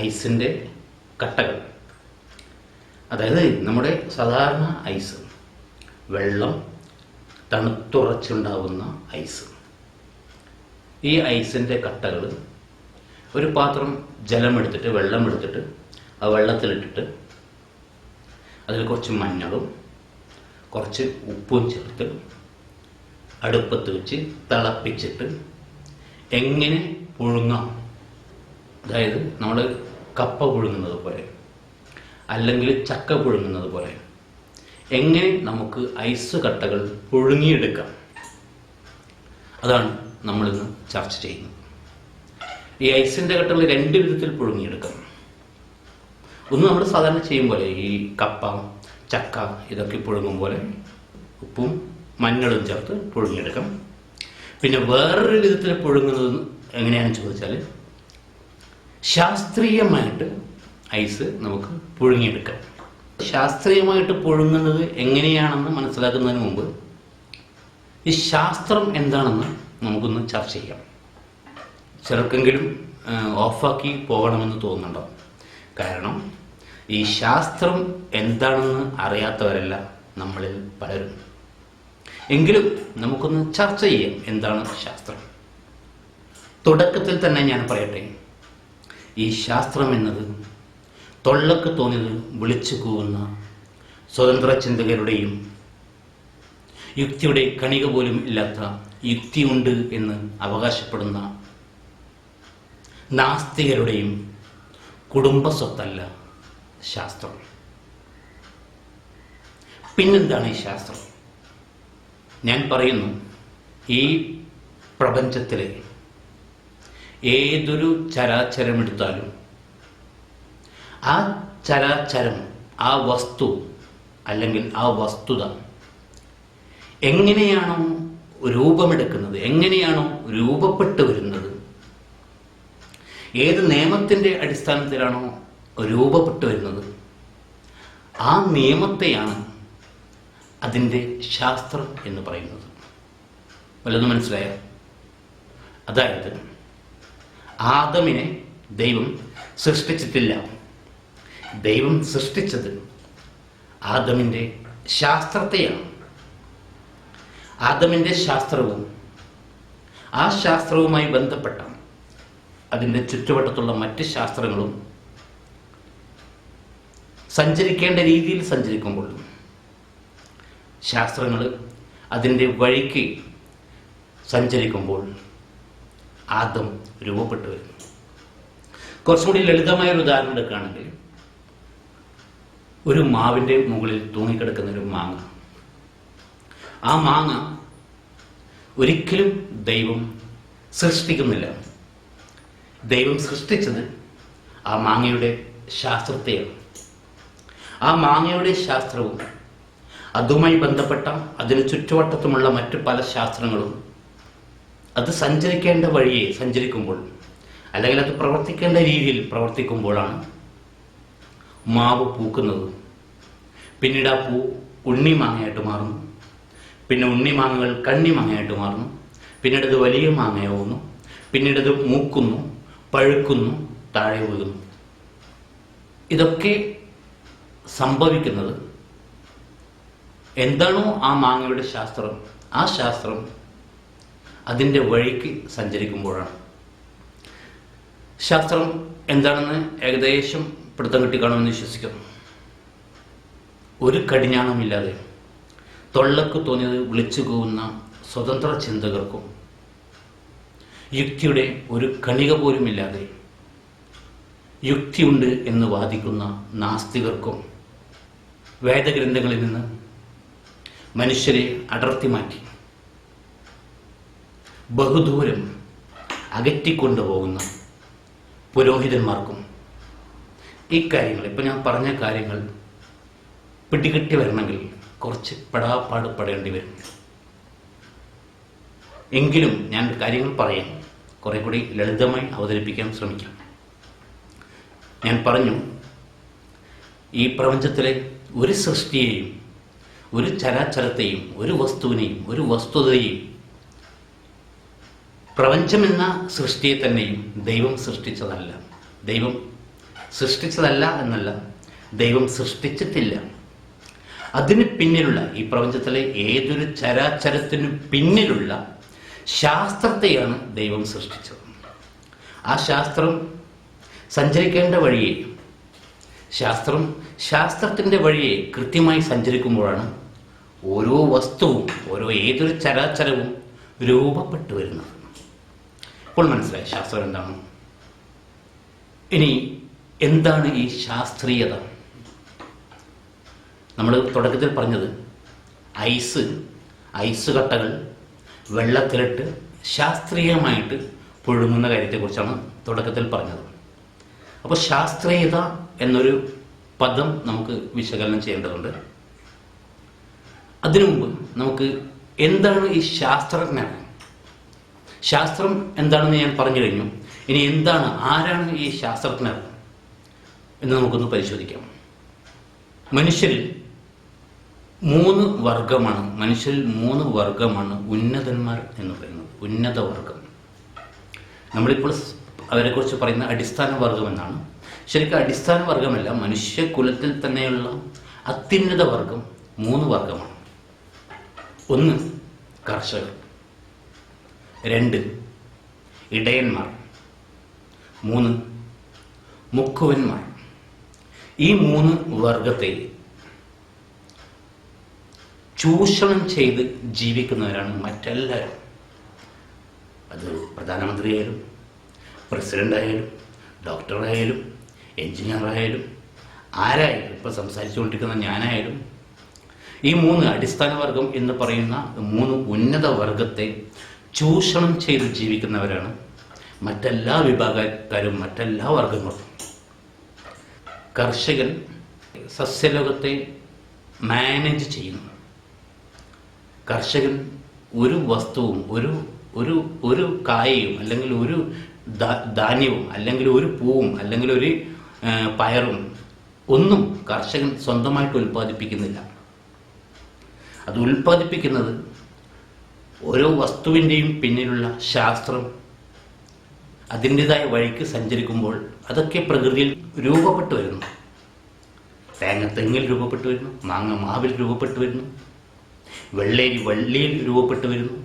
ഐസിൻ്റെ കട്ടകൾ. അതായത് നമ്മുടെ സാധാരണ ഐസ്, വെള്ളം തണുത്തുറച്ചുണ്ടാകുന്ന ഐസ്. ഈ ഐസിൻ്റെ കട്ടകൾ ഒരു പാത്രം ജലമെടുത്തിട്ട്, വെള്ളമെടുത്തിട്ട്, ആ വെള്ളത്തിലിട്ടിട്ട് അതിൽ കുറച്ച് മഞ്ഞളും കുറച്ച് ഉപ്പും ചേർത്ത് അടുപ്പത്ത് വെച്ച് തിളപ്പിച്ചിട്ട് എങ്ങനെ പുഴുങ്ങാം, അതായത് നമ്മൾ കപ്പ പുഴുങ്ങുന്നത് പോലെ അല്ലെങ്കിൽ ചക്ക പുഴുങ്ങുന്നത് പോലെ എങ്ങനെ നമുക്ക് ഐസ് കട്ടകൾ പുഴുങ്ങിയെടുക്കാം, അതാണ് നമ്മളിന്ന് ചർച്ച ചെയ്യുന്നത്. ഈ ഐസിൻ്റെ കട്ടകൾ രണ്ട് വിധത്തിൽ പുഴുങ്ങിയെടുക്കാം. ഒന്ന് നമ്മൾ സാധാരണ ചെയ്യും പോലെ, ഈ കപ്പ, ചക്ക ഇതൊക്കെ പുഴുങ്ങും പോലെ ഉപ്പും മഞ്ഞളും ചേർത്ത് പുഴുങ്ങിയെടുക്കാം. പിന്നെ വേറൊരു വിധത്തിൽ പുഴുങ്ങുന്നത് എങ്ങനെയാണെന്ന് ചോദിച്ചാൽ, ശാസ്ത്രീയമായിട്ട് ഐസ് നമുക്ക് പുഴുങ്ങിയെടുക്കാം. ശാസ്ത്രീയമായിട്ട് പുഴുങ്ങുന്നത് എങ്ങനെയാണെന്ന് മനസ്സിലാക്കുന്നതിന് മുമ്പ് ഈ ശാസ്ത്രം എന്താണെന്ന് നമുക്കൊന്ന് ചർച്ച ചെയ്യാം. ചിലർക്കെങ്കിലും ഓഫാക്കി പോകണമെന്ന് തോന്നുന്നുണ്ടോ? കാരണം ഈ ശാസ്ത്രം എന്താണെന്ന് അറിയാത്തവരല്ല നമ്മളിൽ പലരും. എങ്കിലും നമുക്കൊന്ന് ചർച്ച ചെയ്യാം എന്താണ് ശാസ്ത്രം. തുടക്കത്തിൽ തന്നെ ഞാൻ പറയട്ടെ, ഈ ശാസ്ത്രം എന്നത് തൊള്ളക്ക് തോന്നിയത് വിളിച്ചു കൂവുന്ന സ്വതന്ത്ര ചിന്തകരുടെയും യുക്തിയുടെ കണിക പോലും ഇല്ലാത്ത യുക്തിയുണ്ട് എന്ന് അവകാശപ്പെടുന്ന നാസ്തികരുടെയും കുടുംബ സ്വത്തല്ല ശാസ്ത്രം. പിന്നെന്താണ് ഈ ശാസ്ത്രം? ഞാൻ പറയുന്നു, ഈ പ്രപഞ്ചത്തിലെ ഏതൊരു ചരാചരമെടുത്താലും ആ ചരാചരം, ആ വസ്തു അല്ലെങ്കിൽ ആ വസ്തുത എങ്ങനെയാണോ രൂപമെടുക്കുന്നത്, എങ്ങനെയാണോ രൂപപ്പെട്ടു വരുന്നത്, ഏത് നിയമത്തിൻ്റെ അടിസ്ഥാനത്തിലാണോ രൂപപ്പെട്ടു വരുന്നത്, ആ നിയമത്തെയാണ് അതിൻ്റെ ശാസ്ത്രം എന്ന് പറയുന്നത്. വല്ലതും മനസ്സിലായോ? അതായത് ആദമിനെ ദൈവം സൃഷ്ടിച്ചിട്ടില്ല. ദൈവം സൃഷ്ടിച്ചത് ആദമിൻ്റെ ശാസ്ത്രത്തെയാണ്. ആദമിൻ്റെ ശാസ്ത്രവും ആ ശാസ്ത്രവുമായി ബന്ധപ്പെട്ട അതിൻ്റെ ചുറ്റുവട്ടത്തുള്ള മറ്റ് ശാസ്ത്രങ്ങളും സഞ്ചരിക്കേണ്ട രീതിയിൽ സഞ്ചരിക്കുമ്പോൾ ശാസ്ത്രങ്ങൾ അതിൻ്റെ വഴിക്ക് സഞ്ചരിക്കുമ്പോൾ ആദം രൂപപ്പെട്ടു വരുന്നു. കുറച്ചും കൂടി ലളിതമായൊരു ഉദാഹരണം എടുക്കുകയാണെങ്കിൽ, ഒരു മാവിൻ്റെ മുകളിൽ തൂങ്ങിക്കിടക്കുന്ന ഒരു മാങ്ങ. ആ മാങ്ങ ഒരിക്കലും ദൈവം സൃഷ്ടിക്കുന്നില്ല. ദൈവം സൃഷ്ടിച്ചത് ആ മാങ്ങയുടെ ശാസ്ത്രത്തെയാണ്. ആ മാങ്ങയുടെ ശാസ്ത്രവും അതുമായി ബന്ധപ്പെട്ട അതിന് ചുറ്റുവട്ടത്തുമുള്ള മറ്റു പല ശാസ്ത്രങ്ങളും അത് സഞ്ചരിക്കേണ്ട വഴിയെ സഞ്ചരിക്കുമ്പോൾ, അല്ലെങ്കിൽ അത് പ്രവർത്തിക്കേണ്ട രീതിയിൽ പ്രവർത്തിക്കുമ്പോഴാണ് മാവ് പൂക്കുന്നത്. പിന്നീട് ആ പൂ ഉണ്ണിമാങ്ങയായിട്ട് മാറുന്നു. പിന്നെ ഉണ്ണിമാങ്ങകൾ കണ്ണിമാങ്ങയായിട്ട് മാറുന്നു. പിന്നീട് അത് വലിയ മാങ്ങയാവുന്നു. പിന്നീട് അത് മൂക്കുന്നു, പഴുക്കുന്നു, താഴെ വീഴുന്നു. ഇതൊക്കെ സംഭവിക്കുന്നത് എന്താണോ ആ മാങ്ങയുടെ ശാസ്ത്രം, ആ ശാസ്ത്രം അതിൻ്റെ വഴിക്ക് സഞ്ചരിക്കുമ്പോഴാണ്. ശാസ്ത്രം എന്താണെന്ന് ഏകദേശം പിടുത്തം കിട്ടിക്കാണുമെന്ന് വിശ്വസിക്കുന്നു. ഒരു കടിഞ്ഞാണമില്ലാതെ തൊള്ളക്ക് തോന്നിയത് വിളിച്ചു കൂവുന്ന സ്വതന്ത്ര ചിന്തകർക്കും യുക്തിയുടെ ഒരു കണിക പോലുമില്ലാതെ യുക്തിയുണ്ട് എന്ന് വാദിക്കുന്ന നാസ്തികർക്കും വേദഗ്രന്ഥങ്ങളിൽ നിന്ന് മനുഷ്യരെ അടർത്തി മാറ്റി ബഹുദൂരം അകറ്റിക്കൊണ്ടുപോകുന്ന പുരോഹിതന്മാർക്കും ഈ കാര്യങ്ങൾ, ഇപ്പം ഞാൻ പറഞ്ഞ കാര്യങ്ങൾ പിടികിട്ടി വരണമെങ്കിൽ കുറച്ച് പെടാപ്പാട് പെടേണ്ടി വരും. എങ്കിലും ഞാൻ കാര്യങ്ങൾ പറയാം, കുറെ കൂടി ലളിതമായി അവതരിപ്പിക്കാൻ ശ്രമിക്കാം. ഞാൻ പറഞ്ഞു, ഈ പ്രപഞ്ചത്തിലെ ഒരു സൃഷ്ടിയെയും ഒരു ചരാചരത്തെയും ഒരു വസ്തുവിനെയും ഒരു വസ്തുതയെയും പ്രപഞ്ചമെന്ന സൃഷ്ടിയെ തന്നെയും ദൈവം സൃഷ്ടിച്ചതല്ല. ദൈവം സൃഷ്ടിച്ചതല്ല എന്നല്ല, ദൈവം സൃഷ്ടിച്ചിട്ടില്ല. അതിന് പിന്നിലുള്ള, ഈ പ്രപഞ്ചത്തിലെ ഏതൊരു ചരാചരത്തിനു പിന്നിലുള്ള ശാസ്ത്രത്തെയാണ് ദൈവം സൃഷ്ടിച്ചത്. ആ ശാസ്ത്രം സഞ്ചരിക്കേണ്ട വഴിയെ, ശാസ്ത്രത്തിൻ്റെ വഴിയെ കൃത്യമായി സഞ്ചരിക്കുമ്പോഴാണ് ഓരോ വസ്തുവും, ഏതൊരു ചരാചരവും രൂപപ്പെട്ടു വരുന്നത്. ഇപ്പോൾ മനസ്സിലായി ശാസ്ത്രം എന്താണ്. ഇനി എന്താണ് ഈ ശാസ്ത്രീയത? നമ്മൾ തുടക്കത്തിൽ പറഞ്ഞത് ഐസ് കട്ടകൾ വെള്ളത്തിലിട്ട് ശാസ്ത്രീയമായിട്ട് പുഴുങ്ങുന്ന കാര്യത്തെക്കുറിച്ചാണ് തുടക്കത്തിൽ പറഞ്ഞത്. അപ്പോൾ ശാസ്ത്രീയത എന്നൊരു പദം നമുക്ക് വിശകലനം ചെയ്യേണ്ടതുണ്ട്. അതിനു മുമ്പ് നമുക്ക് എന്താണ് ഈ ശാസ്ത്രജ്ഞൻ, ശാസ്ത്രം എന്താണെന്ന് ഞാൻ പറഞ്ഞു കഴിഞ്ഞു. ഇനി ആരാണ് ഈ ശാസ്ത്രജ്ഞർ എന്ന് നമുക്കൊന്ന് പരിശോധിക്കാം. മനുഷ്യരിൽ മൂന്ന് വർഗമാണ് ഉന്നതന്മാർ എന്ന് പറയുന്നത്. ഉന്നത വർഗം, നമ്മളിപ്പോൾ അവരെക്കുറിച്ച് പറയുന്ന അടിസ്ഥാന വർഗം എന്നാണ്. ശരിക്കും അടിസ്ഥാന വർഗമല്ല, മനുഷ്യകുലത്തിൽ തന്നെയുള്ള അത്യുന്നത വർഗം 3 വർഗമാണ്. 1 കർഷകർ, 2 ഇടയന്മാർ, 3 മുക്കുവന്മാർ. ഈ 3 വർഗത്തെ ചൂഷണം ചെയ്ത് ജീവിക്കുന്നവരാണ് മറ്റെല്ലാവരും. അത് പ്രധാനമന്ത്രിയായാലും പ്രസിഡൻ്റായാലും ഡോക്ടറായാലും എൻജിനീയറായാലും ആരായാലും, ഇപ്പോൾ സംസാരിച്ചുകൊണ്ടിരിക്കുന്ന ഞാനായാലും, ഈ 3 അടിസ്ഥാന വർഗം എന്ന് പറയുന്ന 3 ഉന്നത വർഗത്തെ ചൂഷണം ചെയ്ത് ജീവിക്കുന്നവരാണ് മറ്റെല്ലാ വിഭാഗക്കാരും, മറ്റെല്ലാ വർഗങ്ങളും. കർഷകൻ സസ്യലോകത്തെ മാനേജ് ചെയ്യുന്നു. കർഷകൻ ഒരു വസ്തുവും, ഒരു കായയും, അല്ലെങ്കിൽ ഒരു ധാന്യവും, അല്ലെങ്കിൽ ഒരു പൂവും, അല്ലെങ്കിൽ ഒരു പയറും ഒന്നും കർഷകൻ സ്വന്തമായിട്ട് ഉൽപ്പാദിപ്പിക്കുന്നില്ല. അത് ഉൽപ്പാദിപ്പിക്കുന്നത് ഓരോ വസ്തുവിൻ്റെയും പിന്നിലുള്ള ശാസ്ത്രം അതിൻ്റെതായ വഴിക്ക് സഞ്ചരിക്കുമ്പോൾ അതൊക്കെ പ്രകൃതിയിൽ രൂപപ്പെട്ടു വരുന്നു. തേങ്ങ തെങ്ങിൽ രൂപപ്പെട്ടു വരുന്നു, മാങ്ങ മാവിൽ രൂപപ്പെട്ടു വരുന്നു, വെള്ളേരി വള്ളിയിൽ രൂപപ്പെട്ടു വരുന്നു,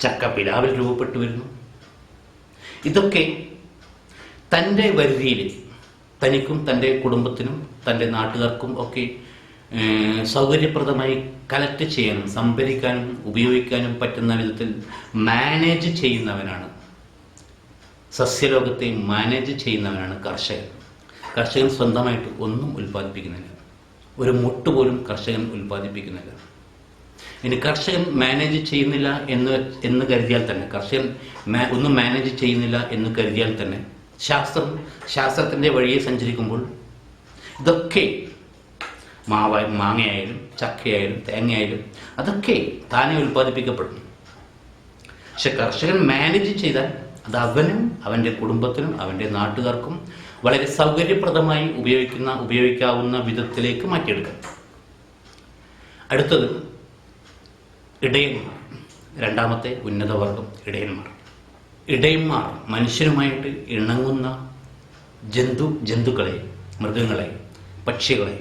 ചക്ക പിലാവിൽ രൂപപ്പെട്ടു വരുന്നു. ഇതൊക്കെ തൻ്റെ പരിധിയിൽ തനിക്കും തൻ്റെ കുടുംബത്തിനും തൻ്റെ നാട്ടുകാർക്കും ഒക്കെ സൗകര്യപ്രദമായി കളക്ട് ചെയ്യാനും സംഭരിക്കാനും ഉപയോഗിക്കാനും പറ്റുന്ന വിധത്തിൽ മാനേജ് ചെയ്യുന്നവനാണ്, സസ്യലോകത്തെ മാനേജ് ചെയ്യുന്നവനാണ് കർഷകൻ. കർഷകൻ സ്വന്തമായിട്ട് ഒന്നും ഉൽപ്പാദിപ്പിക്കുന്നില്ല, ഒരു മുട്ട് പോലും കർഷകൻ ഉൽപ്പാദിപ്പിക്കുന്നില്ല. ഇനി കർഷകൻ മാനേജ് ചെയ്യുന്നില്ല എന്ന് കരുതിയാൽ തന്നെ, കർഷകൻ ഒന്നും മാനേജ് ചെയ്യുന്നില്ല എന്ന് കരുതിയാൽ തന്നെ, ശാസ്ത്രത്തിൻ്റെ വഴിയെ സഞ്ചരിക്കുമ്പോൾ ഇതൊക്കെ മാങ്ങയായാലും ചക്കയായാലും തേങ്ങയായാലും അതൊക്കെ താനെ ഉൽപ്പാദിപ്പിക്കപ്പെടും. പക്ഷെ കർഷകൻ മാനേജ് ചെയ്താൽ അത് അവനും അവൻ്റെ കുടുംബത്തിനും അവൻ്റെ നാട്ടുകാർക്കും വളരെ സൗകര്യപ്രദമായി ഉപയോഗിക്കാവുന്ന വിധത്തിലേക്ക് മാറ്റിയെടുക്കാം. അടുത്തത് ഇടയന്മാർ, രണ്ടാമത്തെ ഉന്നത വർഗം ഇടയന്മാർ. ഇടയന്മാർ മനുഷ്യരുമായിട്ട് ഇണങ്ങുന്ന ജന്തുക്കളെ, മൃഗങ്ങളെ, പക്ഷികളെ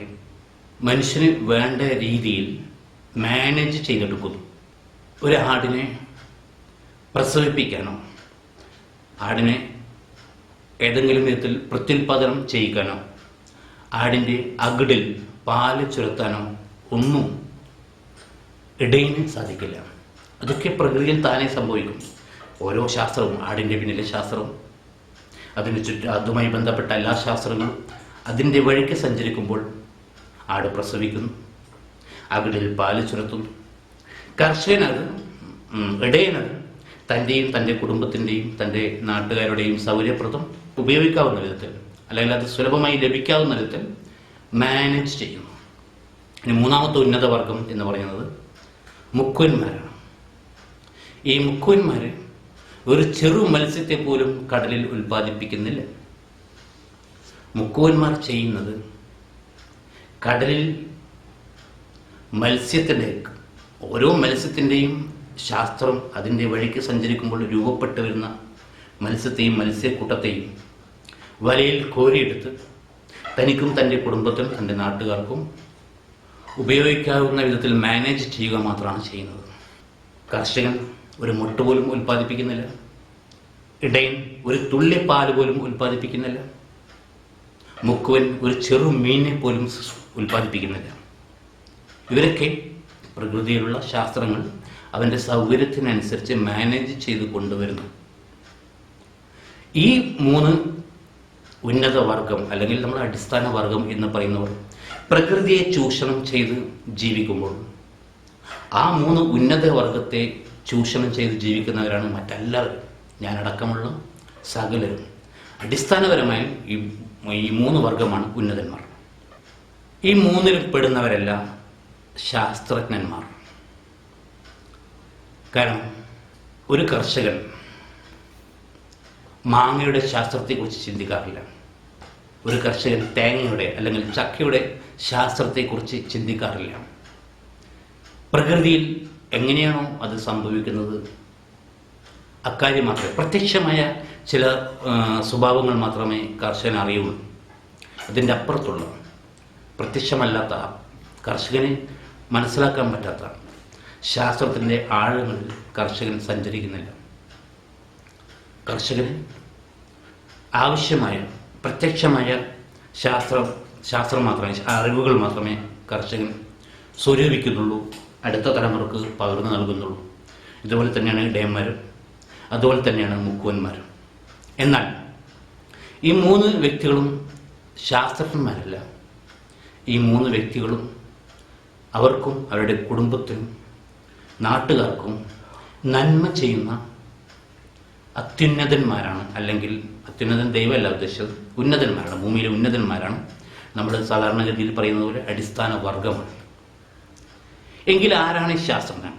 മനുഷ്യന് വേണ്ട രീതിയിൽ മാനേജ് ചെയ്തെടുക്കുന്നു. ഒരു ആടിനെ പ്രസവിപ്പിക്കാനോ ആടിനെ ഏതെങ്കിലും വിധത്തിൽ പ്രത്യുൽപാദനം ചെയ്യിക്കാനോ ആടിൻ്റെ അകിടിൽ പാല് ചുരത്താനോ ഒന്നും ഇടയന് സാധിക്കില്ല. അതൊക്കെ പ്രകൃതിയിൽ താനെ സംഭവിക്കും. ഓരോ ശാസ്ത്രവും, ആടിൻ്റെ പിന്നിലെ ശാസ്ത്രവും അതുമായി ബന്ധപ്പെട്ട എല്ലാ ശാസ്ത്രങ്ങളും അതിൻ്റെ വഴിക്ക് സഞ്ചരിക്കുമ്പോൾ ആട് പ്രസവിക്കുന്നു, അകിടിൽ പാല് ചുരത്തുന്നു. കർഷകനത്, ഇടയനത് തൻ്റെയും തൻ്റെ കുടുംബത്തിൻ്റെയും തൻ്റെ നാട്ടുകാരുടെയും സൗകര്യപ്രദം ഉപയോഗിക്കാവുന്ന വിധത്തിൽ, അല്ലെങ്കിൽ അത് സുലഭമായി ലഭിക്കാവുന്ന വിധത്തിൽ മാനേജ് ചെയ്യുന്നു. ഇനി മൂന്നാമത്തെ ഉന്നത വർഗം എന്ന് പറയുന്നത് മുക്കുവന്മാരാണ്. ഈ മുക്കുവന്മാർ ഒരു ചെറു മത്സ്യത്തെ പോലും കടലിൽ ഉൽപ്പാദിപ്പിക്കുന്നില്ല. മുക്കുവന്മാർ ചെയ്യുന്നത് കടലിൽ ഓരോ മത്സ്യത്തിൻ്റെയും ശാസ്ത്രം അതിൻ്റെ വഴിക്ക് സഞ്ചരിക്കുമ്പോൾ രൂപപ്പെട്ടു വരുന്ന മത്സ്യത്തെയും മത്സ്യക്കൂട്ടത്തെയും വലയിൽ കോരിയെടുത്ത് തനിക്കും തൻ്റെ കുടുംബത്തിനും തൻ്റെ നാട്ടുകാർക്കും ഉപയോഗിക്കാവുന്ന വിധത്തിൽ മാനേജ് ചെയ്യുക മാത്രമാണ് ചെയ്യുന്നത്. കർഷകൻ ഒരു മുട്ട പോലും ഉൽപ്പാദിപ്പിക്കുന്നില്ല, ഇടയൻ ഒരു തുള്ളി പാല് പോലും ഉൽപ്പാദിപ്പിക്കുന്നില്ല, മുക്കുവൻ ഒരു ചെറു മീനിനെ പോലും ഉൽപ്പാദിപ്പിക്കുന്നില്ല. ഇവരൊക്കെ പ്രകൃതിയിലുള്ള ശാസ്ത്രങ്ങൾ അവൻ്റെ സൗകര്യത്തിനനുസരിച്ച് മാനേജ് ചെയ്ത് കൊണ്ടുവരുന്നു. ഈ 3 ഉന്നത വർഗം അല്ലെങ്കിൽ നമ്മൾ അടിസ്ഥാന വർഗം എന്ന് പറയുന്നവർ പ്രകൃതിയെ ചൂഷണം ചെയ്ത് ജീവിക്കുമ്പോൾ ആ 3 ഉന്നത വർഗത്തെ ചൂഷണം ചെയ്ത് ജീവിക്കുന്നവരാണ് മറ്റെല്ലാവരും, ഞാനടക്കമുള്ള സകലരും. അടിസ്ഥാനപരമായി ഈ 3 വർഗമാണ് ഉന്നതന്മാർ. ഈ 3-ൽ പെടുന്നവരെല്ലാം ശാസ്ത്രജ്ഞന്മാർ. കാരണം ഒരു കർഷകൻ മാങ്ങയുടെ ശാസ്ത്രത്തെക്കുറിച്ച് ചിന്തിക്കാറില്ല. ഒരു കർഷകൻ തേങ്ങയുടെ അല്ലെങ്കിൽ ചക്കയുടെ ശാസ്ത്രത്തെക്കുറിച്ച് ചിന്തിക്കാറില്ല. പ്രകൃതിയിൽ എങ്ങനെയാണോ അത് സംഭവിക്കുന്നത് അക്കാര്യം മാത്രമേ, പ്രത്യക്ഷമായ ചില സ്വഭാവങ്ങൾ മാത്രമേ കർഷകൻ അറിയുള്ളൂ. അതിൻ്റെ അപ്പുറത്തുള്ള പ്രത്യക്ഷമല്ലാത്ത കർഷകനെ മനസ്സിലാക്കാൻ പറ്റാത്ത ശാസ്ത്രത്തിൻ്റെ ആഴങ്ങളിൽ കർഷകൻ സഞ്ചരിക്കുന്നില്ല. കർഷകന് ആവശ്യമായ പ്രത്യക്ഷമായ ശാസ്ത്രം മാത്രമേ, അറിവുകൾ മാത്രമേ കർഷകൻ സ്വരൂപിക്കുന്നുള്ളൂ, അടുത്ത തലമുറക്ക് പകർന്നു നൽകുന്നുള്ളൂ. ഇതുപോലെ തന്നെയാണ് ഇടയന്മാരും, അതുപോലെ തന്നെയാണ് മുക്കുവന്മാരും. എന്നാൽ ഈ 3 വ്യക്തികളും ശാസ്ത്രജ്ഞന്മാരല്ല. ഈ 3 വ്യക്തികളും അവർക്കും അവരുടെ കുടുംബത്തിനും നാട്ടുകാർക്കും നന്മ ചെയ്യുന്ന അത്യുന്നതന്മാരാണ്. അല്ലെങ്കിൽ അത്യുന്നതൻ ദൈവമല്ല ഉദ്ദേശിച്ചത്, ഉന്നതന്മാരാണ്, ഭൂമിയിലെ ഉന്നതന്മാരാണ്. നമ്മൾ സാധാരണഗതിയിൽ പറയുന്നത് പോലെ അടിസ്ഥാന വർഗമാണ്. എങ്കിൽ ആരാണ് ഈ ശാസ്ത്രജ്ഞൻ?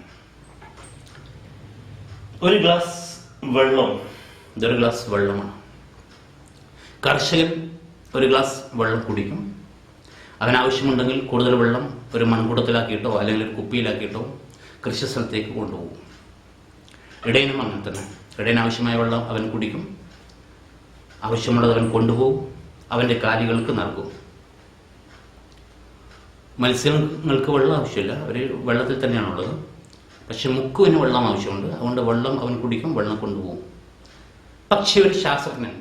ഒരു ഗ്ലാസ് വെള്ളം, ഇതൊരു ഗ്ലാസ് വെള്ളമാണ്. കർഷകൻ ഒരു ഗ്ലാസ് വെള്ളം കുടിക്കും. അവനാവശ്യമുണ്ടെങ്കിൽ കൂടുതൽ വെള്ളം ഒരു മൺകുടത്തിലാക്കിയിട്ടോ അല്ലെങ്കിൽ ഒരു കുപ്പിയിലാക്കിയിട്ടോ കൃഷി സ്ഥലത്തേക്ക് കൊണ്ടുപോകും. ഇടയനും അങ്ങനെ തന്നെ. ഇടയന് ആവശ്യമായ വെള്ളം അവൻ കുടിക്കും, ആവശ്യമുള്ളത് അവൻ കൊണ്ടുപോകും, അവൻ്റെ കാലികൾക്ക് നൽകും. മത്സ്യങ്ങൾക്ക് വെള്ളം ആവശ്യമില്ല, അവർ വെള്ളത്തിൽ തന്നെയാണുള്ളത്. പക്ഷെ മുക്കുവിന് വെള്ളം ആവശ്യമുണ്ട്, അതുകൊണ്ട് വെള്ളം അവൻ കുടിക്കും, വെള്ളം കൊണ്ടുപോകും. പക്ഷെ ഒരു ശാസ്ത്രജ്ഞൻ,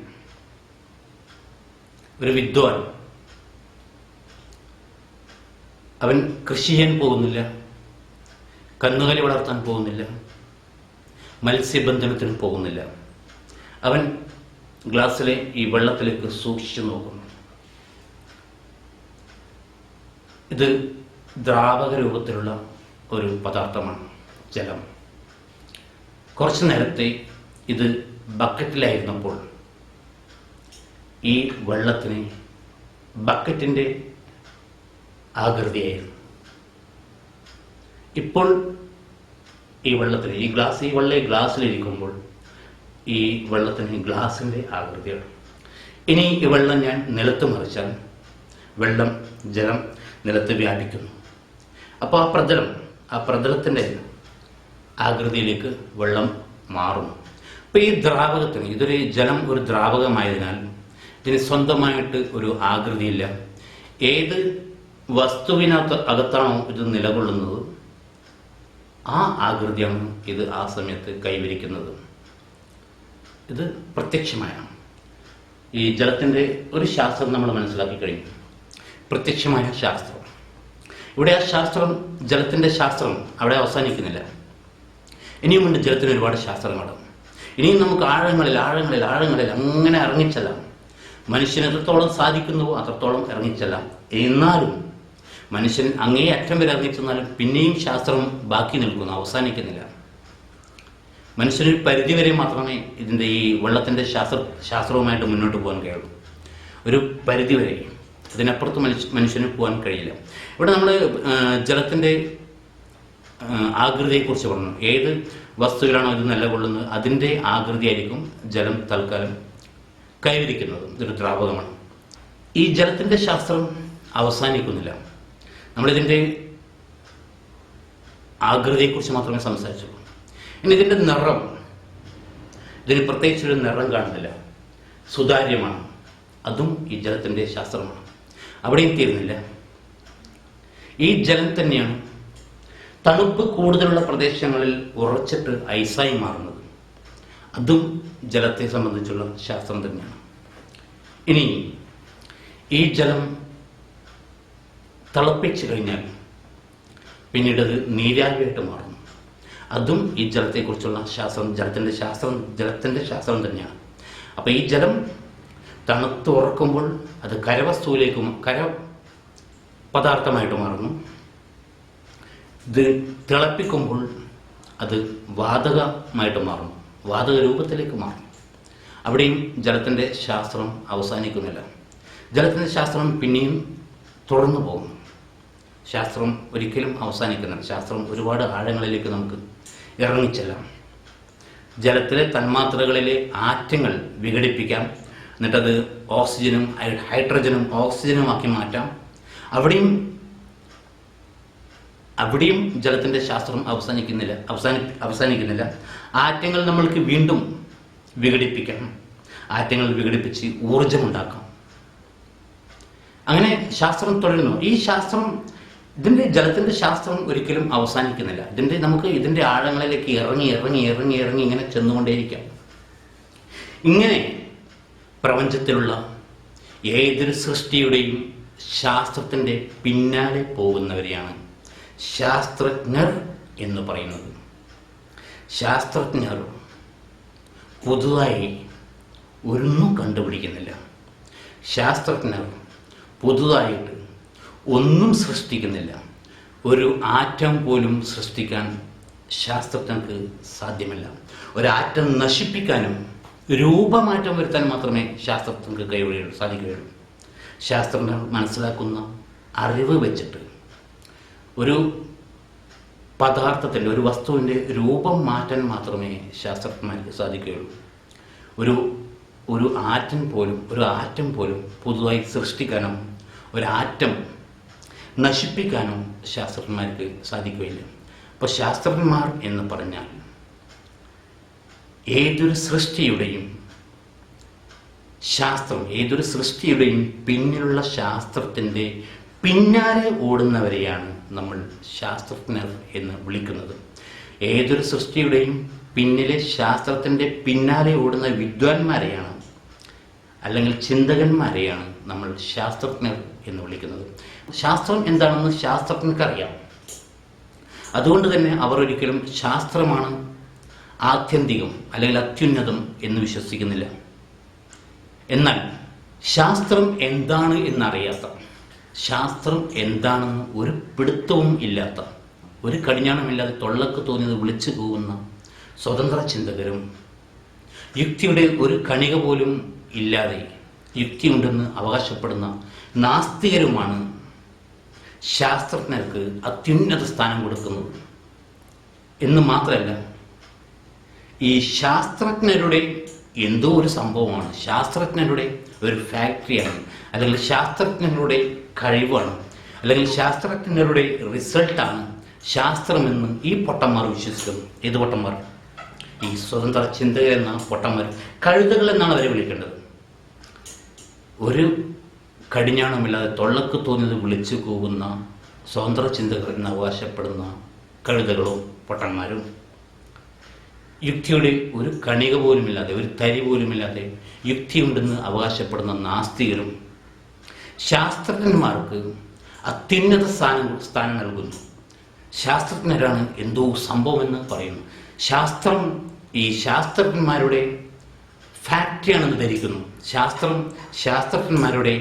ഒരു വിദ്വാൻ, അവൻ കൃഷി ചെയ്യാൻ പോകുന്നില്ല, കന്നുകാലി വളർത്താൻ പോകുന്നില്ല, മത്സ്യബന്ധനത്തിന് പോകുന്നില്ല. അവൻ ഗ്ലാസ്സിലെ ഈ വെള്ളത്തിലേക്ക് സൂക്ഷിച്ചു നോക്കുന്നു. ഇത് ദ്രാവക രൂപത്തിലുള്ള ഒരു പദാർത്ഥമാണ്, ജലം. കുറച്ചു നേരത്തെ ഇത് ബക്കറ്റിലായിരുന്നപ്പോൾ ഈ വെള്ളത്തിന് ബക്കറ്റിൻ്റെ ആകൃതിയായിരുന്നു. ഇപ്പോൾ ഈ വെള്ളത്തിന് ഈ വെള്ളം ഗ്ലാസ്സിലിരിക്കുമ്പോൾ ഈ വെള്ളത്തിന് ഗ്ലാസിൻ്റെ ആകൃതിയാണ്. ഇനി ഈ വെള്ളം ഞാൻ നിലത്ത് മറിച്ചാൽ ജലം നിലത്ത് വ്യാപിക്കുന്നു. അപ്പോൾ ആ പ്രതലത്തിൻ്റെ ആകൃതിയിലേക്ക് വെള്ളം മാറുന്നു. അപ്പോൾ ഈ ദ്രാവകത്തിന്, ജലം ഒരു ദ്രാവകമായതിനാൽ ഇതിന് സ്വന്തമായിട്ട് ഒരു ആകൃതിയില്ല. ഏത് അകത്താണോ ഇത് നിലകൊള്ളുന്നത് ആ ആകൃതിയാണ് ഇത് ആ സമയത്ത് കൈവരിക്കുന്നത്. ഇത് പ്രത്യക്ഷമായാണ്. ഈ ജലത്തിൻ്റെ ഒരു ശാസ്ത്രം നമ്മൾ മനസ്സിലാക്കി കഴിഞ്ഞു, പ്രത്യക്ഷമായ ശാസ്ത്രം. ഇവിടെ ആ ശാസ്ത്രം, ജലത്തിൻ്റെ ശാസ്ത്രം അവിടെ അവസാനിക്കുന്നില്ല. ഇനിയുമുണ്ട് ജലത്തിന് ഒരുപാട് ശാസ്ത്രങ്ങൾ. ഇനിയും നമുക്ക് ആഴങ്ങളിൽ അങ്ങനെ ഇറങ്ങിച്ചെല്ലാം. മനുഷ്യന് എത്രത്തോളം സാധിക്കുന്നുവോ അത്രത്തോളം ഇറങ്ങിച്ചെല്ലാം. എന്നാലും മനുഷ്യൻ അങ്ങേ അറ്റം വരെ ഇറങ്ങിച്ചെന്നാലും പിന്നെയും ശാസ്ത്രം ബാക്കി നിൽക്കുന്നു, അവസാനിക്കുന്നില്ല. മനുഷ്യനൊരു പരിധിവരെ മാത്രമേ ഇതിൻ്റെ ഈ വെള്ളത്തിൻ്റെ ശാസ്ത്രവുമായിട്ട് മുന്നോട്ട് പോകാൻ കഴിയുള്ളൂ. ഒരു പരിധിവരെ, അതിനപ്പുറത്ത് മനുഷ്യന് പോകാൻ കഴിയില്ല. ഇവിടെ നമ്മൾ ജലത്തിൻ്റെ ആകൃതിയെക്കുറിച്ച് പറഞ്ഞു. ഏത് വസ്തുവിലാണോ ഇത് നിലകൊള്ളുന്നത് അതിൻ്റെ ആകൃതിയായിരിക്കും ജലം തൽക്കാലം കൈവരിക്കുന്നത്. ഇതൊരു ദ്രാവകമാണ്. ഈ ജലത്തിൻ്റെ ശാസ്ത്രം അവസാനിക്കുന്നില്ല. നമ്മളിതിൻ്റെ ആകൃതിയെക്കുറിച്ച് മാത്രമേ സംസാരിച്ചുള്ളൂ. ഇനി ഇതിൻ്റെ നിറം, ഇതിന് പ്രത്യേകിച്ചൊരു നിറം കാണുന്നില്ല, സുതാര്യമാണ്. അതും ഈ ജലത്തിൻ്റെ ശാസ്ത്രമാണ്. അവിടെയും തീരുന്നില്ല. ഈ ജലം തന്നെയാണ് തണുപ്പ് കൂടുതലുള്ള പ്രദേശങ്ങളിൽ ഉറച്ചിട്ട് ഐസായി മാറുന്നത്. അതും ജലത്തെ സംബന്ധിച്ചുള്ള ശാസ്ത്രം തന്നെയാണ്. ഇനി ഈ ജലം തിളപ്പിച്ചു കഴിഞ്ഞാൽ പിന്നീട് അത് നീരാവിയായിട്ട് മാറുന്നു. അതും ഈ ജലത്തെക്കുറിച്ചുള്ള ശാസ്ത്രം, ജലത്തിൻ്റെ ശാസ്ത്രം തന്നെയാണ്. അപ്പോൾ ഈ ജലം തണുത്തുറക്കുമ്പോൾ അത് കരവസ്തുവിലേക്കും പദാർത്ഥമായിട്ട് മാറുന്നു. ഇത് തിളപ്പിക്കുമ്പോൾ അത് വാതകമായിട്ട് മാറുന്നു, വാതക രൂപത്തിലേക്ക് മാറുന്നു. അവിടെയും ജലത്തിൻ്റെ ശാസ്ത്രം അവസാനിക്കുന്നില്ല. ജലത്തിൻ്റെ ശാസ്ത്രം പിന്നെയും തുടർന്നു പോകുന്നു. ശാസ്ത്രം ഒരിക്കലും അവസാനിക്കുന്നില്ല. ശാസ്ത്രം ഒരുപാട് ആഴങ്ങളിലേക്ക് നമുക്ക് ഇറങ്ങിച്ചെല്ലാം. ജലത്തിലെ തന്മാത്രകളിലെ ആറ്റങ്ങൾ വിഘടിപ്പിക്കാം, എന്നിട്ടത് ഓക്സിജനും ഹൈഡ്രജനും ഓക്സിജനുമാക്കി മാറ്റാം. അവിടെയും ജലത്തിൻ്റെ ശാസ്ത്രം അവസാനിക്കുന്നില്ല. ആറ്റങ്ങൾ നമ്മൾക്ക് വീണ്ടും വിഘടിപ്പിക്കാം, ആറ്റങ്ങൾ വിഘടിപ്പിച്ച് ഊർജമുണ്ടാക്കാം. അങ്ങനെ ശാസ്ത്രം തുടരുന്നു. ഈ ജലത്തിൻ്റെ ശാസ്ത്രം ഒരിക്കലും അവസാനിക്കുന്നില്ല. നമുക്ക് ഇതിൻ്റെ ആഴങ്ങളിലേക്ക് ഇറങ്ങി ഇങ്ങനെ ചെന്നുകൊണ്ടേയിരിക്കാം. ഇങ്ങനെ പ്രപഞ്ചത്തിലുള്ള ഏതൊരു സൃഷ്ടിയുടെയും ശാസ്ത്രത്തിൻ്റെ പിന്നാലെ പോകുന്നവരെയാണ് ശാസ്ത്രജ്ഞർ എന്ന് പറയുന്നത്. ശാസ്ത്രജ്ഞർ പുതുതായി ഒന്നും കണ്ടുപിടിക്കുന്നില്ല. ശാസ്ത്രജ്ഞർ പുതുതായിട്ട് ഒന്നും സൃഷ്ടിക്കുന്നില്ല. ഒരു ആറ്റം പോലും സൃഷ്ടിക്കാൻ ശാസ്ത്രജ്ഞർക്ക് സാധ്യമല്ല. ഒരാറ്റം നശിപ്പിക്കാനും രൂപമാറ്റം വരുത്താൻ മാത്രമേ ശാസ്ത്രജ്ഞർക്ക് സാധിക്കുകയുള്ളൂ. ശാസ്ത്രജ്ഞർ മനസ്സിലാക്കുന്ന അറിവ് വെച്ചിട്ട് ഒരു പദാർത്ഥത്തിൻ്റെ, ഒരു വസ്തുവിൻ്റെ രൂപം മാറ്റാൻ മാത്രമേ ശാസ്ത്രജ്ഞന്മാർക്ക് സാധിക്കുകയുള്ളൂ. ഒരു ആറ്റം പോലും പുതുതായി സൃഷ്ടിക്കാനോ ഒരാറ്റം നശിപ്പിക്കാനോ ശാസ്ത്രജ്ഞന്മാർക്ക് സാധിക്കുകയില്ല. അപ്പോൾ ശാസ്ത്രജ്ഞന്മാർ എന്ന് പറഞ്ഞാൽ ഏതൊരു സൃഷ്ടിയുടെയും പിന്നിലുള്ള ശാസ്ത്രത്തിൻ്റെ പിന്നാലെ ഓടുന്നവരെയാണ് നമ്മൾ ശാസ്ത്രജ്ഞർ എന്ന് വിളിക്കുന്നത്. ഏതൊരു സൃഷ്ടിയുടെയും പിന്നിലെ ശാസ്ത്രത്തിൻ്റെ പിന്നാലെ ഓടുന്ന വിദ്വാൻമാരെയാണ്, അല്ലെങ്കിൽ ചിന്തകന്മാരെയാണ് നമ്മൾ ശാസ്ത്രജ്ഞർ എന്ന് വിളിക്കുന്നത്. ശാസ്ത്രം എന്താണെന്ന് ശാസ്ത്രജ്ഞർക്കറിയാം. അതുകൊണ്ട് തന്നെ അവർ ഒരിക്കലും ശാസ്ത്രമാണ് ആത്യന്തികം അല്ലെങ്കിൽ അത്യുന്നതം എന്ന് വിശ്വസിക്കുന്നില്ല. എന്നാൽ ശാസ്ത്രം എന്താണ് എന്നറിയാത്ത, ശാസ്ത്രം എന്താണെന്ന് ഒരു പിടുത്തവും ഇല്ലാത്ത, ഒരു കടിഞ്ഞാണമില്ലാതെ തൊള്ളക്ക് തോന്നിയത് വിളിച്ചു പോകുന്ന സ്വതന്ത്ര ചിന്തകരും യുക്തിയുടെ ഒരു കണിക പോലും ഇല്ലാതെ യുക്തിയുണ്ടെന്ന് അവകാശപ്പെടുന്ന നാസ്തികരുമാണ് ശാസ്ത്രജ്ഞർക്ക് അത്യുന്നത സ്ഥാനം കൊടുക്കുന്നത്. എന്ന് മാത്രമല്ല, ഈ ശാസ്ത്രജ്ഞരുടെ എന്തോ ഒരു സംഭവമാണ്, ശാസ്ത്രജ്ഞരുടെ ഒരു ഫാക്ടറിയാണ്, അല്ലെങ്കിൽ ശാസ്ത്രജ്ഞരുടെ കഴിവാണ്, അല്ലെങ്കിൽ ശാസ്ത്രജ്ഞരുടെ റിസൾട്ടാണ് ശാസ്ത്രമെന്ന് ഈ പൊട്ടന്മാർ വിശ്വസിക്കുന്നു. ഏത് പൊട്ടന്മാർ? ഈ സ്വതന്ത്ര ചിന്തകരെന്ന പൊട്ടന്മാർ. കഴുതകൾ എന്നാണ് അവരെ വിളിക്കേണ്ടത്. ഒരു കടിഞ്ഞാണമില്ലാതെ തൊള്ളക്ക് തോന്നിയത് വിളിച്ചു കൂവുന്ന സ്വതന്ത്ര ചിന്തകർ എന്ന് അവകാശപ്പെടുന്ന കഴുതകളും പൊട്ടന്മാരും, യുക്തിയുടെ ഒരു കണിക പോലുമില്ലാതെ, ഒരു തരി പോലുമില്ലാതെ യുക്തിയുണ്ടെന്ന് അവകാശപ്പെടുന്ന നാസ്തികരും ശാസ്ത്രജ്ഞന്മാർക്ക് അത്യുന്നത സ്ഥാനം നൽകുന്നു. ശാസ്ത്രജ്ഞരാണ് എന്തോ സംഭവമെന്ന് പറയുന്നു. ശാസ്ത്രം ഈ ശാസ്ത്രജ്ഞന്മാരുടെ ഫാക്ടറിയാണെന്ന് ധരിക്കുന്നു. ശാസ്ത്രജ്ഞന്മാരുടെ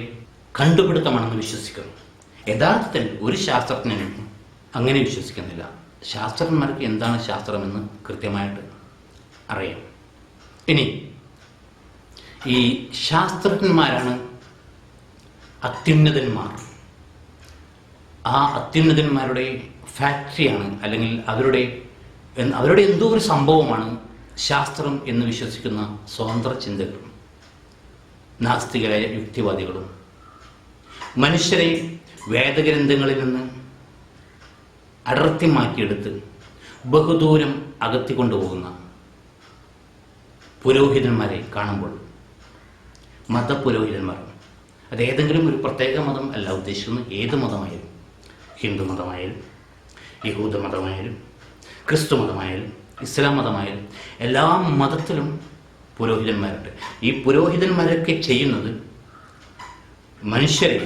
കണ്ടുപിടുത്തമാണെന്ന് വിശ്വസിക്കുന്നു. യഥാർത്ഥത്തിൽ ഒരു ശാസ്ത്രജ്ഞനും അങ്ങനെ വിശ്വസിക്കുന്നില്ല. ശാസ്ത്രജ്ഞന്മാർക്ക് എന്താണ് ശാസ്ത്രമെന്ന് കൃത്യമായിട്ട് അറിയാം. ഇനി ഈ ശാസ്ത്രജ്ഞന്മാരാണ് അത്യുന്നതന്മാർ. ആ അത്യുന്നതന്മാരുടെ ഫാക്ടറിയാണ്, അല്ലെങ്കിൽ അവരുടെ എന്തോ ഒരു സംഭവമാണ് ശാസ്ത്രം എന്ന് വിശ്വസിക്കുന്ന സ്വതന്ത്ര ചിന്തകരും നാസ്തികരായ യുക്തിവാദികളും. മനുഷ്യരെ വേദഗ്രന്ഥങ്ങളിൽ നിന്ന് അടർത്തി മാറ്റിയെടുത്ത് ബഹുദൂരം അകത്തിക്കൊണ്ടുപോകുന്ന പുരോഹിതന്മാരെ കാണുമ്പോൾ, മതപുരോഹിതന്മാർ, അത് ഏതെങ്കിലും ഒരു പ്രത്യേക മതം അല്ല ഉദ്ദേശിക്കുന്നത്, ഏത് മതമായാലും, ഹിന്ദു മതമായാലും യഹൂദ മതമായാലും ക്രിസ്തു മതമായാലും ഇസ്ലാം മതമായാലും എല്ലാ മതത്തിലും പുരോഹിതന്മാരുണ്ട്. ഈ പുരോഹിതന്മാരൊക്കെ ചെയ്യുന്നത് മനുഷ്യരെ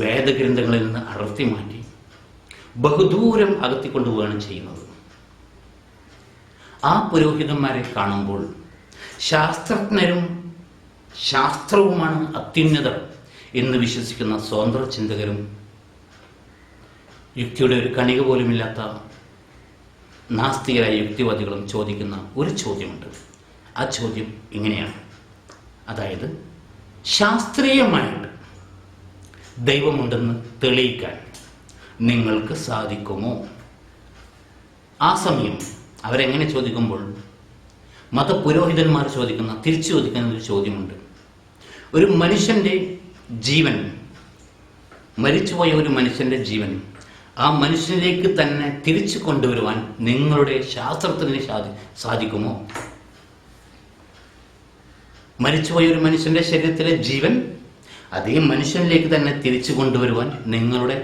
വേദഗ്രന്ഥങ്ങളിൽ നിന്ന് അടർത്തി മാറ്റി ബഹുദൂരം അകത്തിക്കൊണ്ടുപോവുകയാണ് ചെയ്യുന്നത്. ആ പുരോഹിതന്മാരെ കാണുമ്പോൾ ശാസ്ത്രജ്ഞരും ശാസ്ത്രവുമാണ് അത്യുന്നതർ എന്ന് വിശ്വസിക്കുന്ന സ്വതന്ത്ര ചിന്തകരും യുക്തിയുടെ ഒരു കണിക പോലുമില്ലാത്ത നാസ്തികരായ യുക്തിവാദികളും ചോദിക്കുന്ന ഒരു ചോദ്യമുണ്ട്. ആ ചോദ്യം ഇങ്ങനെയാണ്, അതായത് ശാസ്ത്രീയമായിട്ട് ദൈവമുണ്ടെന്ന് തെളിയിക്കാൻ നിങ്ങൾക്ക് സാധിക്കുമോ? ആ സമയം അവരെങ്ങനെ ചോദിക്കുമ്പോൾ മതപുരോഹിതന്മാർ തിരിച്ചു ചോദിക്കുന്ന ഒരു ചോദ്യമുണ്ട്. ഒരു മനുഷ്യൻ്റെ ജീവൻ, മരിച്ചുപോയ ഒരു മനുഷ്യൻ്റെ ജീവൻ ആ മനുഷ്യനിലേക്ക് തന്നെ തിരിച്ചു കൊണ്ടുവരുവാൻ നിങ്ങളുടെ ശാസ്ത്രത്തിന് സാധിക്കുമോ? മരിച്ചുപോയ ഒരു മനുഷ്യൻ്റെ ശരീരത്തിലെ ജീവൻ അതേ മനുഷ്യനിലേക്ക് തന്നെ തിരിച്ചു കൊണ്ടുവരുവാൻ നിങ്ങളുടെ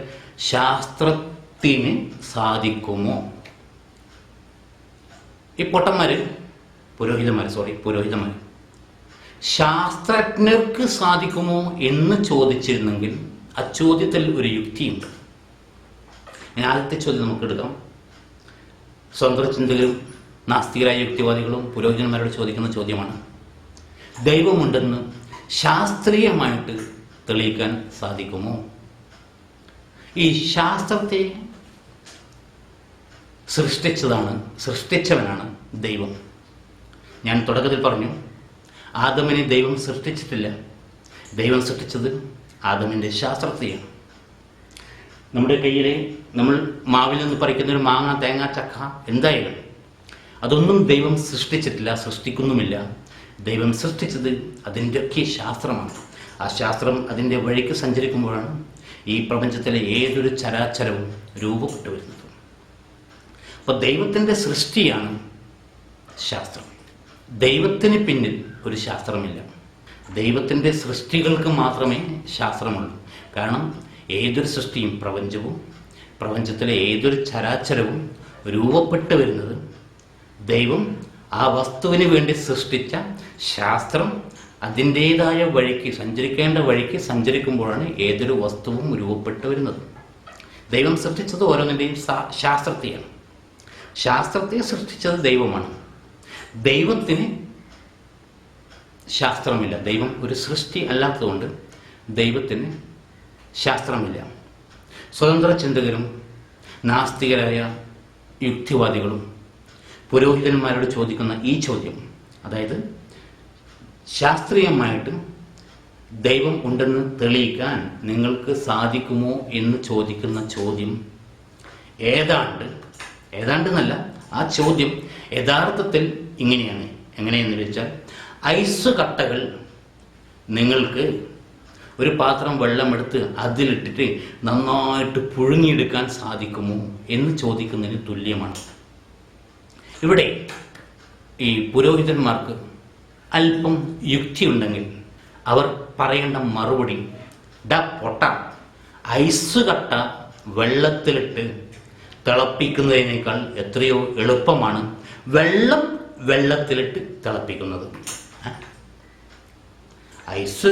ശാസ്ത്രത്തിന് സാധിക്കുമോ? ഈ പൊട്ടന്മാര് പുരോഹിതന്മാർ ശാസ്ത്രജ്ഞർക്ക് സാധിക്കുമോ എന്ന് ചോദിച്ചിരുന്നെങ്കിൽ ആ ചോദ്യത്തിൽ ഒരു യുക്തിയുണ്ട്. ആദ്യത്തെ ചോദ്യം നമുക്ക് എടുക്കാം. സ്വതന്ത്ര ചിന്തകരും നാസ്തികരായ യുക്തിവാദികളും പുരോഹിതന്മാരോട് ചോദിക്കുന്ന ചോദ്യമാണ്, ദൈവമുണ്ടെന്ന് ശാസ്ത്രീയമായിട്ട് തെളിയിക്കാൻ സാധിക്കുമോ? ഈ ശാസ്ത്രത്തെ സൃഷ്ടിച്ചവനാണ് ദൈവം. ഞാൻ തുടക്കത്തിൽ പറഞ്ഞു, ആദമിനെ ദൈവം സൃഷ്ടിച്ചിട്ടില്ല. ദൈവം സൃഷ്ടിച്ചത് ആദമിൻ്റെ ശാസ്ത്രത്തെയാണ്. നമ്മുടെ കയ്യിലെ നമ്മൾ മാവിൽ നിന്ന് പറിക്കുന്ന ഒരു മാങ്ങ, തേങ്ങ, ചക്ക എന്തായാലും അതൊന്നും ദൈവം സൃഷ്ടിച്ചിട്ടില്ല, സൃഷ്ടിക്കുന്നുമില്ല. ദൈവം സൃഷ്ടിച്ചത് അതിൻ്റെയൊക്കെ ശാസ്ത്രമാണ്. ആ ശാസ്ത്രം അതിൻ്റെ വഴിക്ക് സഞ്ചരിക്കുമ്പോഴാണ് ഈ പ്രപഞ്ചത്തിലെ ഏതൊരു ചരാചരവും രൂപപ്പെട്ടു വരുന്നത്. അപ്പോൾ ദൈവത്തിൻ്റെ സൃഷ്ടിയാണ് ശാസ്ത്രം. ദൈവത്തിന് പിന്നിൽ ഒരു ശാസ്ത്രമില്ല. ദൈവത്തിൻ്റെ സൃഷ്ടികൾക്ക് മാത്രമേ ശാസ്ത്രമുള്ളൂ. കാരണം ഏതൊരു സൃഷ്ടിയും, പ്രപഞ്ചത്തിലെ ഏതൊരു ചരാചരവും രൂപപ്പെട്ടു വരുന്നത് ദൈവം ആ വസ്തുവിന് വേണ്ടി സൃഷ്ടിച്ച ശാസ്ത്രം അതിൻ്റേതായ വഴിക്ക് സഞ്ചരിക്കേണ്ട വഴിക്ക് സഞ്ചരിക്കുമ്പോഴാണ് ഏതൊരു വസ്തുവും രൂപപ്പെട്ടു വരുന്നത്. ദൈവം സൃഷ്ടിച്ചത് ഓരോന്നിൻ്റെയും ശാസ്ത്രത്തെയാണ്. ശാസ്ത്രത്തെ സൃഷ്ടിച്ചത് ദൈവമാണ്. ദൈവത്തിന് ശാസ്ത്രമില്ല. ദൈവം ഒരു സൃഷ്ടി അല്ലാത്തതുകൊണ്ട് ദൈവത്തിന് ശാസ്ത്രമില്ല. സ്വതന്ത്ര ചിന്തകരും നാസ്തികരായ യുക്തിവാദികളും പുരോഹിതന്മാരോട് ചോദിക്കുന്ന ഈ ചോദ്യം, അതായത് ശാസ്ത്രീയമായിട്ട് ദൈവം ഉണ്ടെന്ന് തെളിയിക്കാൻ നിങ്ങൾക്ക് സാധിക്കുമോ എന്ന് ചോദിക്കുന്ന ചോദ്യം ഏതാണ്ട് എന്നല്ല, ആ ചോദ്യം യഥാർത്ഥത്തിൽ ഇങ്ങനെയാണ്. എങ്ങനെയെന്ന് വെച്ചാൽ, ഐസ് കട്ടകൾ നിങ്ങൾക്ക് ഒരു പാത്രം വെള്ളമെടുത്ത് അതിലിട്ടിട്ട് നന്നായിട്ട് പുഴുങ്ങിയെടുക്കാൻ സാധിക്കുമോ എന്ന് ചോദിക്കുന്നതിന് തുല്യമാണ്. ഇവിടെ ഈ പുരോഹിതന്മാർക്ക് അല്പം യുക്തിയുണ്ടെങ്കിൽ അവർ പറയേണ്ട മറുപടി, പൊട്ട, ഐസ് കട്ട വെള്ളത്തിലിട്ട് തിളപ്പിക്കുന്നതിനേക്കാൾ എത്രയോ എളുപ്പമാണ് വെള്ളത്തിലിട്ട് തിളപ്പിക്കുന്നത്. ഐസ്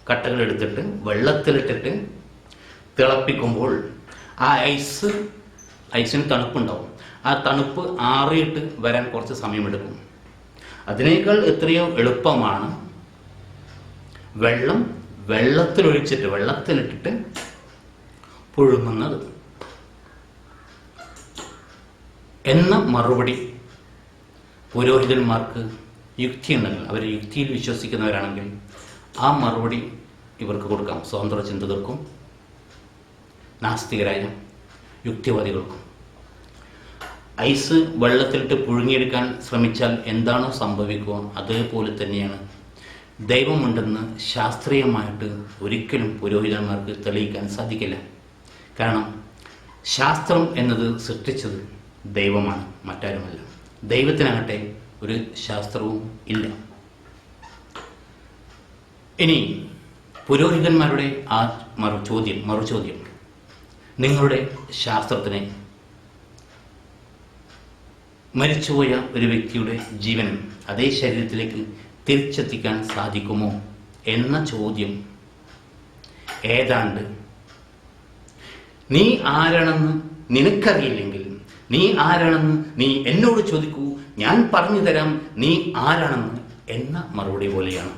കട്ടകൾ എടുത്തിട്ട് വെള്ളത്തിലിട്ടിട്ട് തിളപ്പിക്കുമ്പോൾ ആ ഐസിന് തണുപ്പുണ്ടാവും. ആ തണുപ്പ് ആറിയിട്ട് വരാൻ കുറച്ച് സമയമെടുക്കും. അതിനേക്കാൾ എത്രയോ എളുപ്പമാണ് വെള്ളത്തിലിട്ടിട്ട് പുഴുങ്ങുന്നത് എന്ന മറുപടി പുരോഹിതന്മാർക്ക് യുക്തിയുണ്ടെങ്കിൽ, അവർ യുക്തിയിൽ വിശ്വസിക്കുന്നവരാണെങ്കിൽ ആ മറുപടി ഇവർക്ക് കൊടുക്കാം. സ്വതന്ത്ര ചിന്തകർക്കും നാസ്തികരായ യുക്തിവാദികൾക്കും. ഐസ് വെള്ളത്തിലിട്ട് പുഴുങ്ങിയെടുക്കാൻ ശ്രമിച്ചാൽ എന്താണോ സംഭവിക്കുക അതേപോലെ തന്നെയാണ് ദൈവമുണ്ടെന്ന് ശാസ്ത്രീയമായിട്ട് ഒരിക്കലും പുരോഹിതന്മാർക്ക് തെളിയിക്കാൻ സാധിക്കില്ല. കാരണം ശാസ്ത്രം എന്നത് സൃഷ്ടിച്ചത് ദൈവമാണ്, മറ്റാരുമല്ല. ദൈവത്തിനാകട്ടെ ഒരു ശാസ്ത്രവും ഇല്ല. ഇനി പുരോഹിതന്മാരുടെ ആ മറുചോദ്യം, നിങ്ങളുടെ ശാസ്ത്രത്തിന് മരിച്ചുപോയ ഒരു വ്യക്തിയുടെ ജീവൻ അതേ ശരീരത്തിലേക്ക് തിരിച്ചെത്തിക്കാൻ സാധിക്കുമോ എന്ന ചോദ്യം ഏതാണ്ട് നീ ആരാണെന്ന് നിനക്കറിയില്ലെങ്കിൽ നീ ആരാണെന്ന് നീ എന്നോട് ചോദിക്കൂ, ഞാൻ പറഞ്ഞു തരാം നീ ആരാണെന്ന് എന്ന മറുപടി പോലെയാണ്.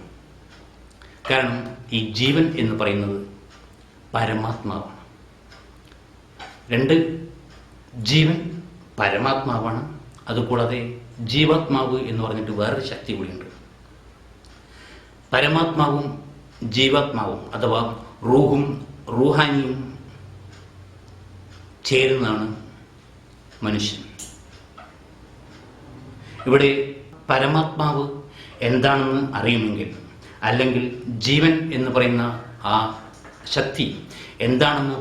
കാരണം ഈ ജീവൻ എന്ന് പറയുന്നത് പരമാത്മാവാണ്. രണ്ട്, ജീവൻ പരമാത്മാവാണ്. അതുകൂടാതെ ജീവാത്മാവ് എന്ന് പറഞ്ഞിട്ട് വേറൊരു ശക്തി കൂടിയുണ്ട്. പരമാത്മാവും ജീവാത്മാവും അഥവാ റൂഹും റൂഹാനിയും ചേരുന്നതാണ് മനുഷ്യൻ. ഇവിടെ പരമാത്മാവ് എന്താണെന്ന് അറിയുമെങ്കിൽ, അല്ലെങ്കിൽ ജീവൻ എന്ന് പറയുന്ന ആ ശക്തി എന്താണെന്ന്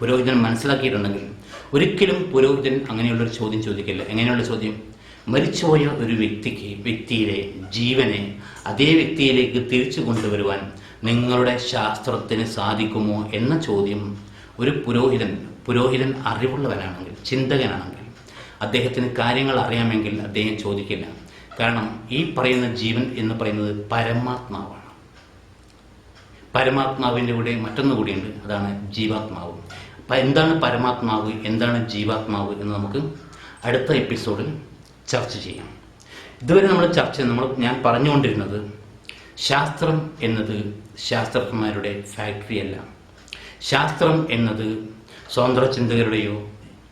പുരോഹിതൻ മനസ്സിലാക്കിയിട്ടുണ്ടെങ്കിൽ ഒരിക്കലും പുരോഹിതൻ അങ്ങനെയുള്ളൊരു ചോദ്യം ചോദിക്കില്ല. എങ്ങനെയുള്ള ചോദ്യം? മരിച്ചുപോയ ഒരു വ്യക്തിയിലെ ജീവനെ അതേ വ്യക്തിയിലേക്ക് തിരിച്ചു കൊണ്ടുവരുവാൻ നിങ്ങളുടെ ശാസ്ത്രത്തിന് സാധിക്കുമോ എന്ന ചോദ്യം ഒരു പുരോഹിതൻ അറിവുള്ളവനാണെങ്കിൽ, ചിന്തകനാണെങ്കിൽ, അദ്ദേഹത്തിന് കാര്യങ്ങൾ അറിയാമെങ്കിൽ അദ്ദേഹം ചോദിക്കില്ല. കാരണം ഈ പറയുന്ന ജീവൻ എന്ന് പറയുന്നത് പരമാത്മാവാണ്. പരമാത്മാവിൻ്റെ കൂടെ മറ്റൊന്നു കൂടിയുണ്ട്, അതാണ് ജീവാത്മാവ്. എന്താണ് പരമാത്മാവ്, എന്താണ് ജീവാത്മാവ് എന്ന് നമുക്ക് അടുത്ത എപ്പിസോഡിൽ ചർച്ച ചെയ്യാം. ഇതുവരെ ഞാൻ പറഞ്ഞുകൊണ്ടിരുന്നത് ശാസ്ത്രം എന്നത് ശാസ്ത്രജ്ഞന്മാരുടെ ഫാക്ടറി അല്ല. ശാസ്ത്രം എന്നത് സ്വതന്ത്ര ചിന്തകരുടെയോ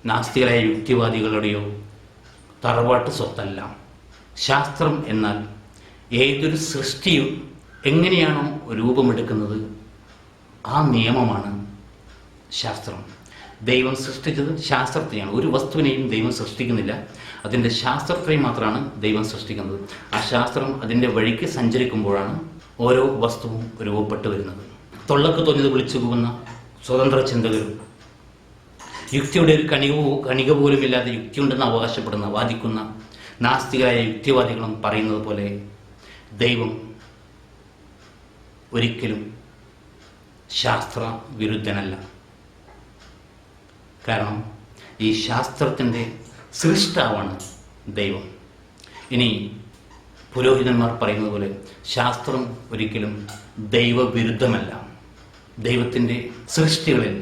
നാസ്തികരായ യുക്തിവാദികളുടെയോ തറവാട്ട് സ്വത്തല്ല. ശാസ്ത്രം എന്നാൽ ഏതൊരു സൃഷ്ടിയും എങ്ങനെയാണോ രൂപമെടുക്കുന്നത് ആ നിയമമാണ് ശാസ്ത്രം. ദൈവം സൃഷ്ടിച്ചത് ശാസ്ത്രത്തെയാണ്. ഒരു വസ്തുവിനെയും ദൈവം സൃഷ്ടിക്കുന്നില്ല, അതിൻ്റെ ശാസ്ത്രത്തെയും മാത്രമാണ് ദൈവം സൃഷ്ടിക്കുന്നത്. ആ ശാസ്ത്രം അതിൻ്റെ വഴിക്ക് സഞ്ചരിക്കുമ്പോഴാണ് ഓരോ വസ്തുവും രൂപപ്പെട്ടു വരുന്നത്. തൊള്ളക്ക് തോന്നിയത് വിളിച്ചു പോകുന്ന സ്വതന്ത്ര ചിന്തകരും യുക്തിയുടെ ഒരു കണിക പോലും ഇല്ലാതെ യുക്തിയുണ്ടെന്ന് അവകാശപ്പെടുന്ന വാദിക്കുന്ന നാസ്തികരായ യുക്തിവാദികളും പറയുന്നത് പോലെ ദൈവം ഒരിക്കലും ശാസ്ത്ര വിരുദ്ധനല്ല. കാരണം ഈ ശാസ്ത്രത്തിൻ്റെ സൃഷ്ടാവാണ് ദൈവം. ഇനി പുരോഹിതന്മാർ പറയുന്നത് പോലെ ശാസ്ത്രം ഒരിക്കലും ദൈവവിരുദ്ധമല്ല. ദൈവത്തിൻ്റെ സൃഷ്ടികളിൽ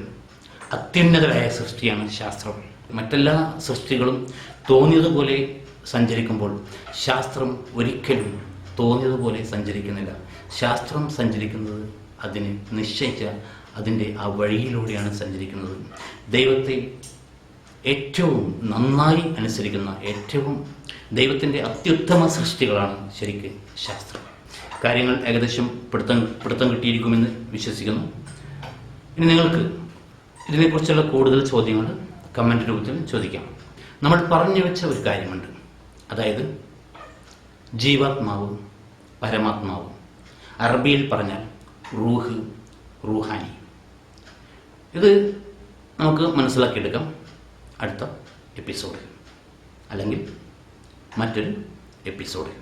അത്യുന്നതരായ സൃഷ്ടിയാണ് ശാസ്ത്രം. മറ്റെല്ലാ സൃഷ്ടികളും തോന്നിയതുപോലെ സഞ്ചരിക്കുമ്പോൾ ശാസ്ത്രം ഒരിക്കലും തോന്നിയതുപോലെ സഞ്ചരിക്കുന്നില്ല. ശാസ്ത്രം സഞ്ചരിക്കുന്നത് അതിന് നിശ്ചയിച്ച അതിൻ്റെ ആ വഴിയിലൂടെയാണ് സഞ്ചരിക്കുന്നത്. ദൈവത്തെ ഏറ്റവും നന്നായി അനുസരിക്കുന്ന ദൈവത്തിൻ്റെ അത്യുത്തമ സൃഷ്ടികളാണ് ശരിക്ക് ശാസ്ത്രം. കാര്യങ്ങൾ ഏകദേശം പിടുത്തം കിട്ടിയിരിക്കുമെന്ന് വിശ്വസിക്കുന്നു. ഇനി നിങ്ങൾക്ക് ഇതിനെക്കുറിച്ചുള്ള കൂടുതൽ ചോദ്യങ്ങൾ കമൻ്റ് രൂപത്തിൽ ചോദിക്കാം. നമ്മൾ പറഞ്ഞു വെച്ച ഒരു കാര്യമുണ്ട്, അതായത് ജീവാത്മാവും പരമാത്മാവും, അറബിയിൽ പറഞ്ഞാൽ റൂഹ് റൂഹാനി. ഇത് നമുക്ക് മനസ്സിലാക്കിയെടുക്കാം അടുത്ത എപ്പിസോഡിൽ അല്ലെങ്കിൽ മറ്റൊരു എപ്പിസോഡിൽ.